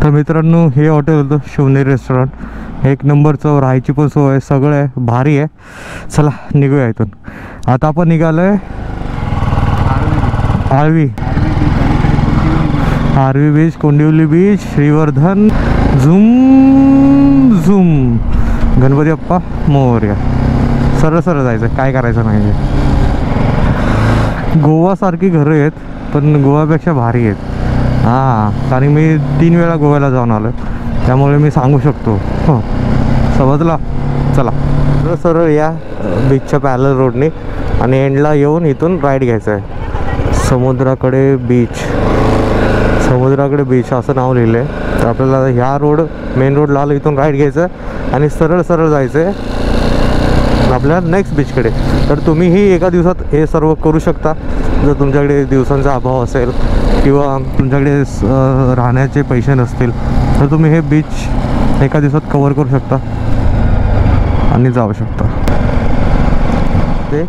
तर मित्रांनो हे हॉटेल होतं शिवनेरी रेस्टॉरंट. एक नंबरचं, राहायची पण सोय सगळं आहे, भारी आहे. चला निघूया इथून. आता आपण निघालो आहे RV beach, Kondivali beach, Shrivardhan, झुम झुम, गणपती बाप्पा मोरया. सरळ सरळ जायचं, काय करायचं नाही. गोवासारखी घरं आहेत पण गोव्यापेक्षा भारी आहेत. हां, कारण मी 3 वेळा गोव्याला जाऊन आलो, त्यामुळे मी सांगू शकतो. हो, समजला. चला सरळ सरळ या बीचच्या पॅरलल रोडने आणि एंडला येऊन इथून राईट घ्यायचं आहे. समुद्राकडे बीच असं नाव लिहिलं आहे. तर आपल्याला ह्या रोड, मेन रोड लावलं, इथून राईट घ्यायचं आणि सरळ सरळ जायचं आहे आपल्या नेक्स्ट बीचकडे. तर तुम्हीही एका दिवसात हे सर्व करू शकता. जर तुमच्याकडे दिवसांचा अभाव असेल किंवा तुमच्याकडे राहण्याचे पैसे नसतील तर तुम्ही हे बीच एका दिवसात कवर करू शकता आणि जाऊ शकता. ते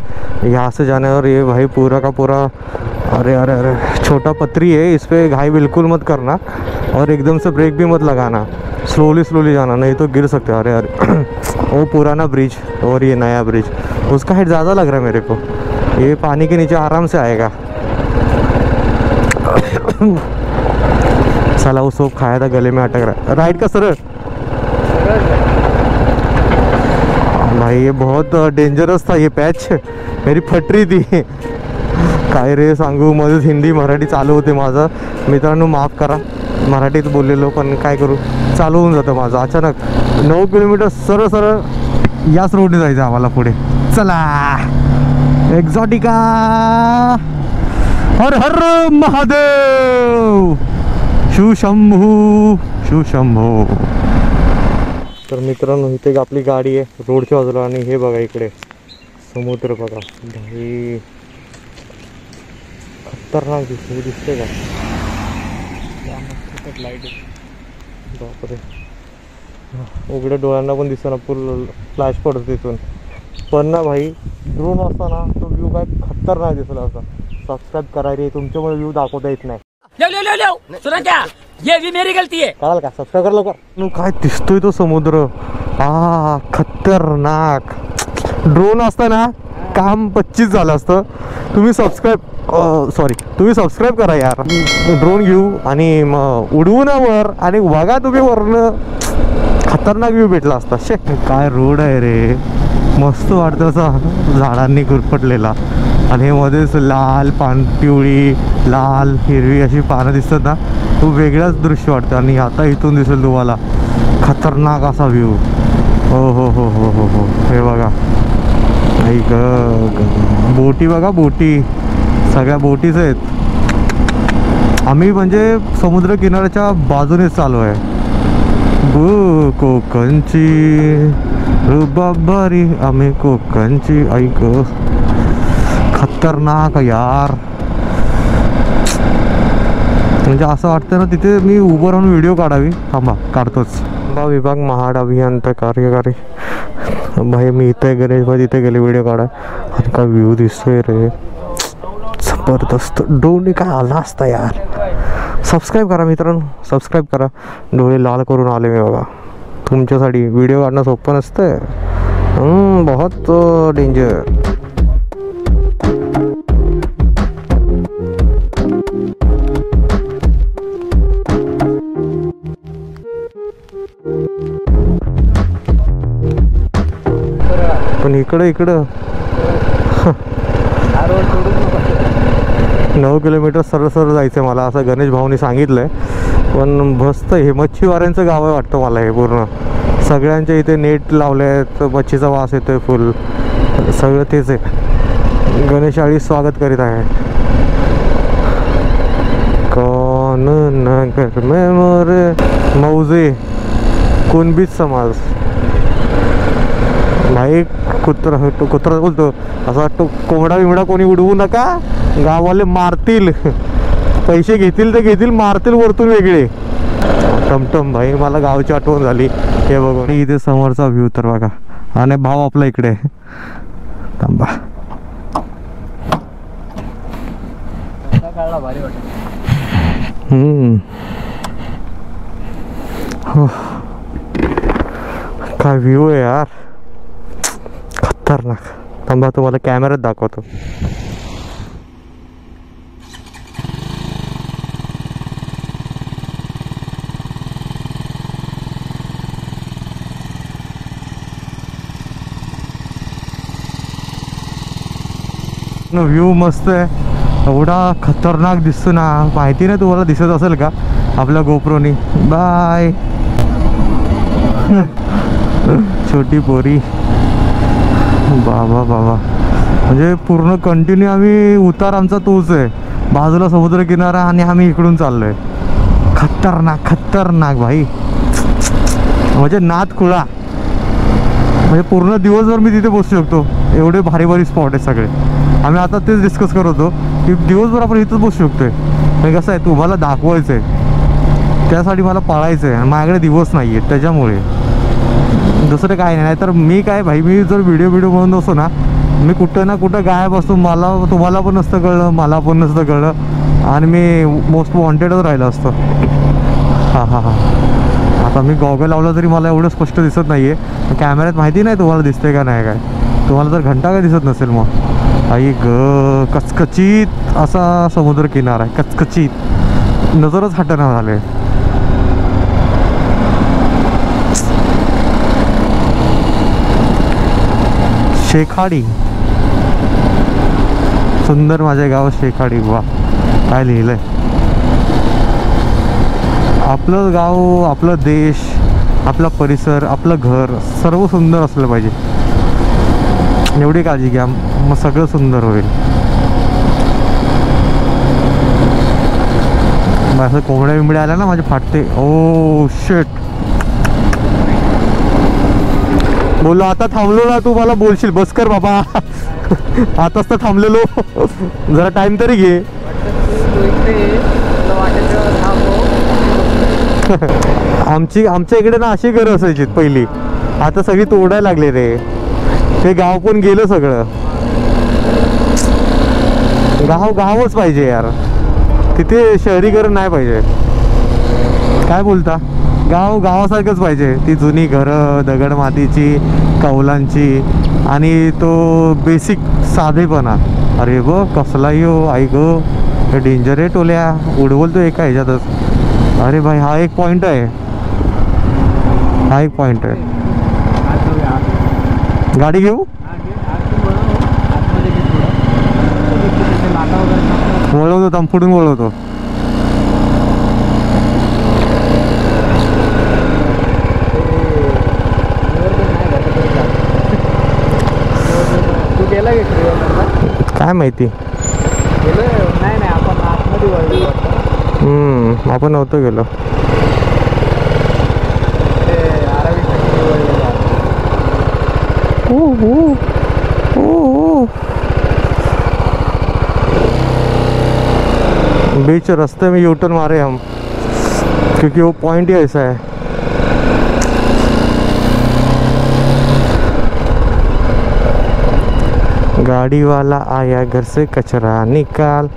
यहाँ से जाने और ये भाई पूरा का पूरा, अरे अरे अरे छोटा पथरी है, इस पर घाई बिल्कुल मत करना और एकदम से ब्रेक भी मत लगाना. स्लोली जाना, नहीं तो गिर सकते. अरे अरे वो पुराना ब्रिज और ये नया ब्रिज, उसका हाइट ज़्यादा लग रहा है मेरे को. ये पानी के नीचे आराम से आएगा. साला वो सोप खाया था, गले में अटक रहा है. राइट का सरळ भाई, ये बहुत डेंजरस था ये पैच, मेरी फट रही थी. काय रे सांगू, मध्येच हिंदी मराठी चालू होते माझं. मित्रांनो माफ करा, मराठीत बोललेलो, पण काय करू, चालू होऊन जातं माझं अचानक. 9 किलोमीटर सरळ सरळ याच रोडने जायचं आम्हाला पुढे. चला एक्झॉटिका. हर हर महादेव, शिवशंभू शिवशंभू. तर मित्रांनो इथे आपली गाडी आहे रोडच्या बाजूला आणि हे बघा इकडे समुद्र बघा भाई, खतरनाक दिसते का. लाईट बापरे, उघड्या डोळ्यांना पण दिसतं ना, फुल फ्लॅश पडतो तिथून. पण ना भाई ड्रोन असताना तो व्ह्यू काय खतरनाक दिसला असा. सबस्क्राईब करा रे, तुमच्यामुळे व्ह्यू दाखवता येत नाही. सुना क्या, ये भी मेरी गलती है. कळाल का, सबस्क्राईब कर लवकर. काय दिसतोय तो समुद्र, खतरनाक. ड्रोन असताना काम 25 झालं असतं. तुम्ही सबस्क्राईब करा यार. ड्रोन घेऊ आणि मग उडवू ना वर, आणि बघा तुम्ही वरनं खतरनाक व्ह्यू भेटला असता. शे काय रोड आहे रे, मस्त वाटतं असा झाडांनी गुरफटलेला. आणि हे मध्येच लाल पिवळी लाल हिरवी अशी पानं दिसतात ना, तो वेगळाच दृश्य वाटतं. आणि आता इथून दिसेल तुम्हाला खतरनाक असा व्ह्यू. हो हो हो हो हो हो, हे बघा ऐक, बोटी बघा, बोटी सगळ्या बोटीच आहेत. आम्ही म्हणजे समुद्र किनाऱ्याच्या बाजूनेच चालू आहे. कोकणची रुबाबारी, आम्ही कोकणची. ऐक खतरनाक यार, म्हणजे असं वाटतं ना तिथे मी उभं राहून व्हिडिओ काढावी. थांबा काढतोच. विभाग महाड अभियंता कार्यकारी भाई, मी इथे गेले, तिथे गेले व्हिडिओ काढा. आणि काय व्ह्यू दिसतोय रे, जबरदस्त. डोळे काय आला असता यार. सबस्क्राईब करा मित्रांनो, सबस्क्राईब करा. डोळे लाल करून आले मी बघा तुमच्यासाठी. व्हिडिओ काढणं सोपं नसतं, बहुत डेंजर. पण इकडं 9 किलोमीटर सरळ सरळ जायचं मला, असं गणेश भाऊनी सांगितलंय. पण मस्त हे मच्छीवाऱ्यांचं गाव आहे वाटतं मला हे पूर्ण. सगळ्यांच्या इथे नेट लावले आहेत, मच्छीचा वास येतोय फुल, सगळं तेच आहे. गणेश आळी स्वागत करीत आहे. कौन नगर में मोरे मौजे, कुणबीच समाज भाई. कुत्रा बोलतो असं वाटतं, कोंबडा बिमडा कोणी उडवू नका, गाववाले मारतील. पैसे घेतील ते घेतील, मारतील वरतून वेगळे. टमटम भाई, मला गावची आठवण झाली हे बघून. इथे समोरचा व्ह्यू तर बघा. आणि भाव आपला इकडे थांबा. काय व्ह्यू आहे यार, खतरनाक. थांबा तुम्हाला कॅमेऱ्यात दाखवतो. व्ह्यू मस्त आहे, एवढा खतरनाक दिसतो ना. माहिती नाही तुम्हाला दिसत असेल का आपल्या गोप्रोनी. बाय छोटी पोरी. बाबा बाबा, म्हणजे पूर्ण कंटिन्यू आम्ही उतार आमचा तोच आहे. बाजूला समुद्र किनारा आणि आम्ही इकडून चाललोय. खतरनाक खतरनाक भाई, म्हणजे नाद खुळा. म्हणजे पूर्ण दिवसभर मी तिथे बसू शकतो, एवढे भारी भारी स्पॉट आहेत सगळे. आम्ही आता तेच डिस्कस करत होतो की दिवसभर आपण इथंच बसू शकतोय. म्हणजे कसं आहे, तुम्हाला दाखवायचं आहे, त्यासाठी मला पाळायचं आहे. माझ्याकडे दिवस नाही आहेत, त्याच्यामुळे दुसरं काय नाही. तर मी काय भाई, मी जर व्हिडिओ म्हणून असतो ना, मी कुठं ना कुठं गायब असतो. मला तुम्हाला पण नसतं कळलं, मला पण नसतं कळलं, आणि मी मोस्ट वॉन्टेडच राहिलं असतं. हां हां हां. आता मी गॉगल लावला तरी मला एवढं स्पष्ट दिसत नाही आहे. कॅमेऱ्यात माहिती नाही तुम्हाला दिसते का नाही. काय तुम्हाला तर घंटा काय दिसत नसेल. मग आई ग, कचकचीत असा समुद्र किनारा आहे, कचकचीत. नजरच हटना झाले. शेखाडी, सुंदर माझे गाव शेखाडी. वा, काय लिहिलंय. आपलं गाव, आपलं देश, आपला परिसर, आपलं घर सर्व सुंदर असलं पाहिजे. एवढी काळजी घ्या, मग सगळं सुंदर होईल. असं कोंबड्या बिंबड्या आल्या ना माझे फाटते. ओ शेट. बोलो आता थांबलो ना, तू मला बोलशील बस कर बाबा. आताच तर थांबलेलो, जरा टाइम तरी घे. आमच्या इकडे ना अशी घरं असायची पहिली, आता सगळी तोडायला लागले रे. ते गाव पण गेलं सगळं. गावच पाहिजे यार, तिथे शहरीकरण नाही पाहिजे. काय बोलता, गावासारखंच पाहिजे. ती जुनी घरं, दगड मातीची, कौलांची, आणि तो बेसिक साधेपणा. अरे ब कसला यो, आई गो, डेंजर आहे टोल्या. उडवलतो एका ह्याच्यातच. अरे भाई, हा एक पॉइंट आहे, हा एक पॉइंट आहे. गाडी घेऊ, वळवतो, तंफुडून वळवतो. काय माहिती, आपण नव्हतो गेलो. बीच रास्ते में यूटर्न मारे हम, क्योंकि वो पॉइंट ही ऐसा है. गाड़ी वाला आया घर से कचरा निकाल,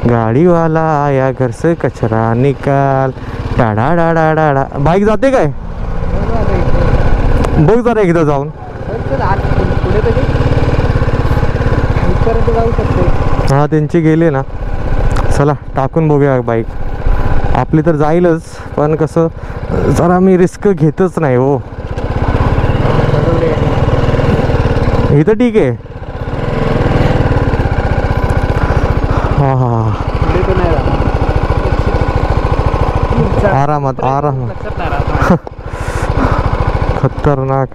गाड़ी वाला आया घर से कचरा निकाल. डाडा डाडा डाडा. बाईक जाते काय, बघ जरा एकदा जाऊन. हा, त्यांची गेले ना. चला टाकून बघूया बाईक. आपली तर जाईलच, पण कसं जरा मी रिस्क घेतच नाही हो. इथं ठीक आहे. हा हा, आरामात आरामात. खतरनाक.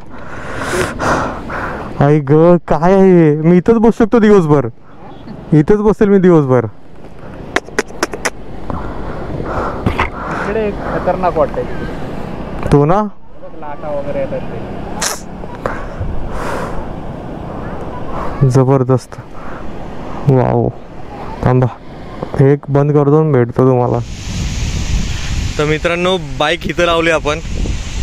आई ग, काय आहे. मी इथंच बसू शकतो दिवसभर, इथंच बसेल मी दिवसभर. खतरनाक वाटतंय तो ना, लाटा वगैरे येतात. जबरदस्त. वाव. थांबा, एक बंद करतो, भेटतो तुम्हाला. तर मित्रांनो, बाईक इथं लावली आपण,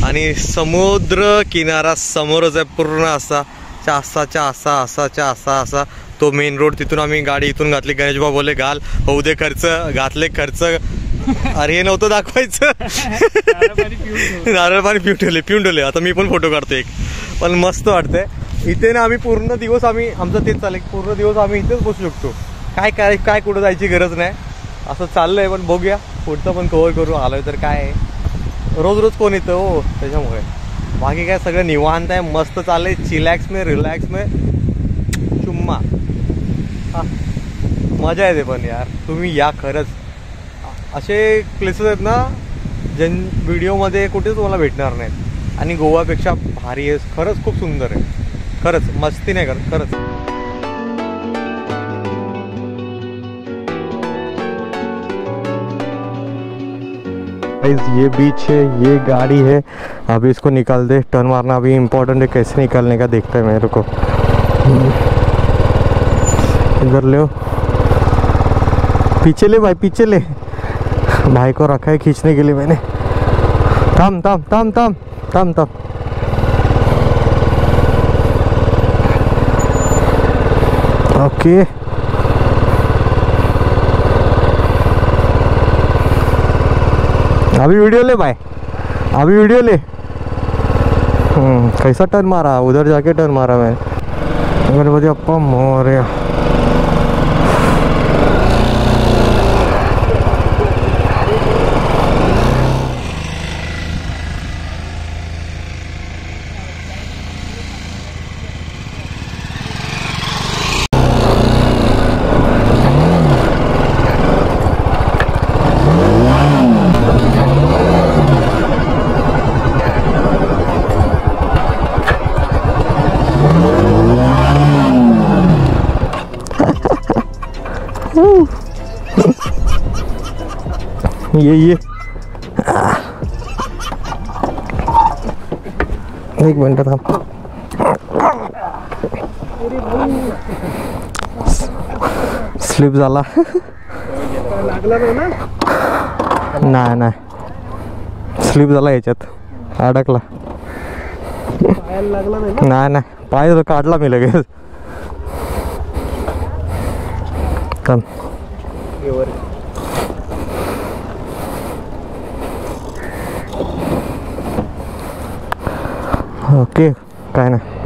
आणि समुद्र किनारा समोरच आहे पूर्ण. असा तो मेन रोड. तिथून आम्ही गाडी इथून घातली. गणेश भाऊ बोलले घाल, होऊ दे खर्च. घातले खर्च, अरे हे नव्हतं दाखवायचं. नारळ पाणी पिऊन ठेवले. आता मी पण फोटो काढतो एक. पण मस्त वाटतंय इथे ना. आम्ही पूर्ण दिवस आमचं तेच चालेल. पूर्ण दिवस आम्ही इथेच बसू शकतो. काय कुठं जायची गरज नाही. असं चाललंय. पण बघूया पुढचं पण कव्हर करू. आलोय तर काय आहे, रोज कोण येतं हो, त्याच्यामुळे. बाकी काय सगळं निवांत आहे. मस्त चाललंय. चिलॅक्स में रिलॅक्स में चुम्मा. हा मजा येते. पण यार तुम्ही या खरंच. असे प्लेसेस आहेत ना ज्यां व्हिडिओमध्ये कुठेच तुम्हाला भेटणार नाहीत. आणि गोवापेक्षा भारी आहे. खरंच खूप सुंदर आहे. खरंच मस्ती नाही करत खरंच. ये बीच है, ये गाड़ी है. अभी इसको निकाल दे. टर्न मारना अभी इम्पोर्टेंट है. कैसे निकालने का देखते हैं मेरे को. इधर ले पीछे ले भाई, पीछे ले. भाई को रखा है खींचने के लिए मैंने. थम थम थम थम थम थम. ओके अभी वीडियो ले भाई, अभी वीडियो ले. कैसा टर्न मारा, उधर जाके टर्न मारा मैं. गणपति अप्पा मोरया. ये एक मिनट था. स्लिप झाला. नाही स्लिप झाला याच्यात. अडकला. नाही पाय काढला मी लगेच. ओके काय नाही.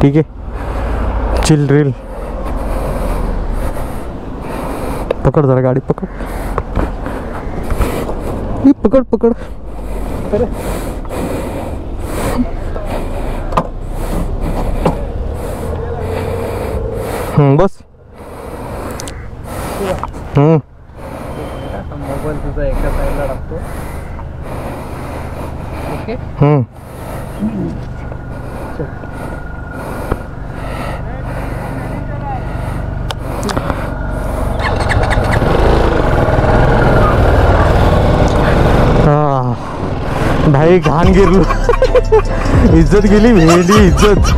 ठीक है चिल ड्रिल. पकड़ जरा गाड़ी, पकड़. ये पकड़. अरे बस. मोबाईल तुझा एका साईडला टाकतो. ओके. भाई घाण गिरलो. इज्जत गेली. भेंडी इज्जत.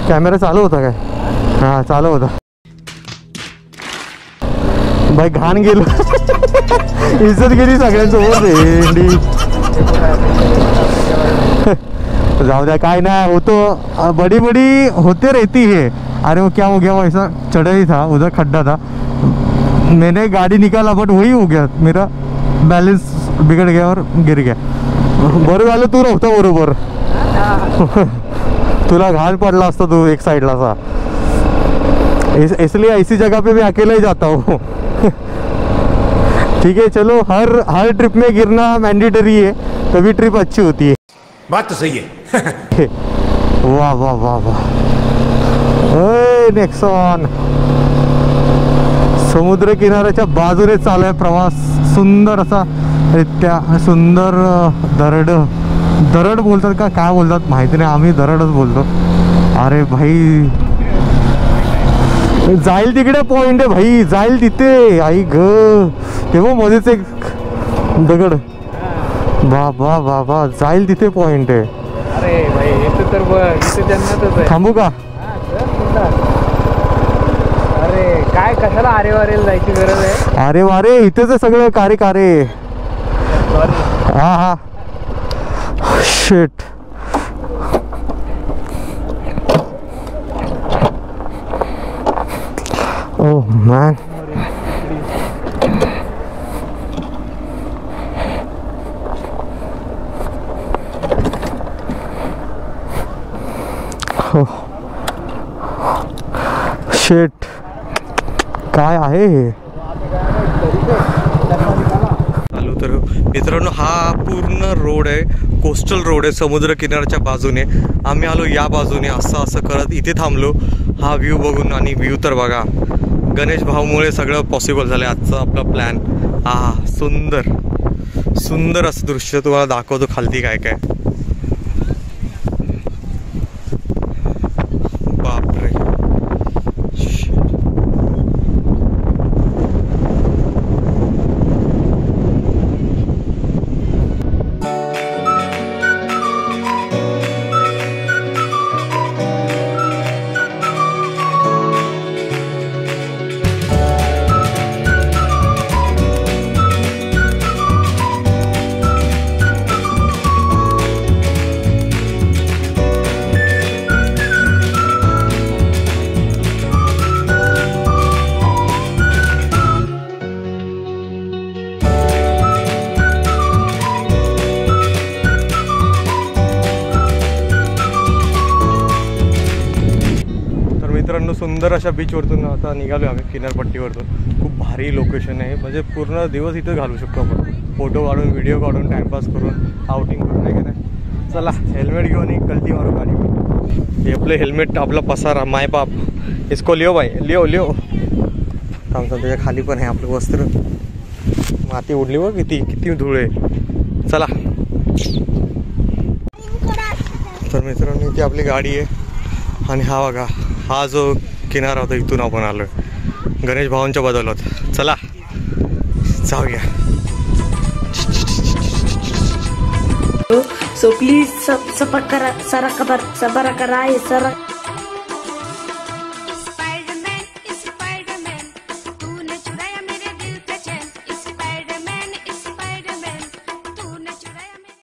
कॅमेरा चालू होता काय? हा चालू होता. भाई घाण गेलो. इज्जत गेली सगळ्यांसमोर. भेंडी. जाऊ द्या काय नाही होतो. बड़ी होते रहती है. अरे वो क्या हो गया, वो ऐसा चढ़ा ही था, उधर खड्डा था. मैंने गाड़ी निकाला बट वही हो गया, मेरा बैलेंस बिगड़ गया और गिर गया. बरं झालं तू नव्हता बरोबर. तुला घाण पडला असता तू एक साइडला सा. इसलिए ऐसी जगह पे भी अकेला ही जाता हूँ. ठीक है चलो. हर ट्रिप में गिरना मैंडेटरी है, तभी ट्रिप अच्छी होती है. बात तो सही है. वाह वाह वाह वाह. नेक्सॉन समुद्र किनाऱ्याच्या बाजूने चालू आहे प्रवास. सुंदर असा रित्या सुंदर दरड बोलतात का काय बोलतात माहिती नाही. आम्ही दरडच बोलतो. अरे भाई जाईल तिकडे पॉइंट आहे भाई. जाईल तिथे. आई ग तेव्हा मध्येच एक दगड बाबा बाबा जाईल तिथे पॉइंट आहे. अरे भाई इथे तर बघ, इथे जन्नतच आहे. थांबू का? हा, चल बिंदास. अरे काय कशाला आरे वारेला जायची गरज आहे. अरे वारे इथेच आहे सगळं कारे कारे. सॉरी. हा हा शिट. ओह मॅन. शेट काय आहे हे. चालू तर मित्रांनो हा पूर्ण रोड आहे, कोस्टल रोड आहे, समुद्र किनाऱ्याच्या बाजूने. आम्ही आलो या बाजूने, असं असं करत इथे थांबलो हा व्ह्यू बघून. आणि व्ह्यू तर बघा, गणेश भाऊमुळे सगळं पॉसिबल झालं आजचा आपला प्लॅन. हा सुंदर सुंदर असं दृश्य तुम्हाला दाखवतो खालती काय काय. बापरे. मित्रांनो सुंदर अशा बीचवरतून आता निघालो आम्ही किनारपट्टीवरतून. खूप भारी लोकेशन आहे, म्हणजे पूर्ण दिवस इथं घालू शकतो आपण, फोटो काढून व्हिडिओ काढून टाइमपास करून आउटिंग करून. नाही का नाही. चला हेल्मेट घेऊन एक गलती मारू गाडीवर. हे आपलं हेल्मेट आपला पसारा माय बाप. इसको लिओ भाई लिओ लिओ. थांबतो त्याच्या खाली पण आहे आपलं वस्त्र. माती उडली बघ किती किती धूळ आहे. चला तर मित्रांनो इथे आपली गाडी आहे. आणि हा बघा हा जो किनारा होता इथून आपण आलो गणेश भावांच्या बदलत. चला जाऊया. सो प्लीज सबस्क्राइब करा, सरा करा, सबरा करा,